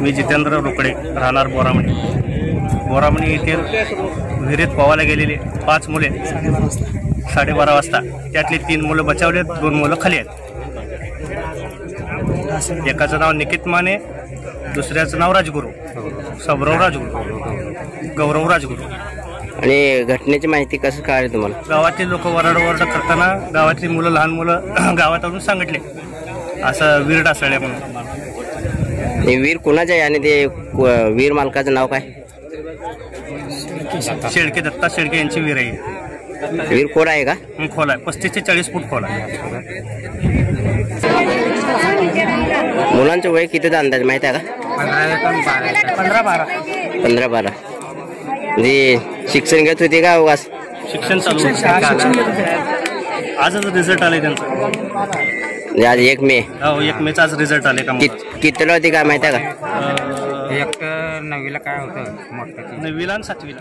मी जितेंद्र रोकडे, राहणार बोरामणी. बोरामणी येथे विहिरीत पोहायला गेलेले 5 मुले 12:30 वाजता, त्यातली 3 मुलं बचावले, 2 मुलं खाली आहेत. एकाचं नाव निकित माने, दुसऱ्याचं नाव राजगुरू, सबराव राजगुरू, गौरव राजगुरू. आणि घटनेची माहिती कसं कळाली तुम्हाला? गावातले लोक वरड करताना गावातली मुलं, लहान मुलं गावात आणून सांगितले असं वीर डासळ्या म्हणून. वीर कुणाचं आहे आणि ते वीर मालकाचं नाव काय? शेळके, दत्ता शेळके यांची वीर आहे. वीर खोल आहे का? खोल आहे, 35 ते 40 फूट खोल आहे. मुलांचं वय कितीचा अंदाज माहिती आहे का? 15-12. म्हणजे शिक्षण घेत होते का उगाच? शिक्षण चालू आजच रिझल्ट आले त्यांचा. आज 1 मे. हो, 1 मेचा आज रिझल्ट आले. का कितीला होती काय माहिती आहे का? एक 9वीला काय होतं? 9वीला आणि 7वीला.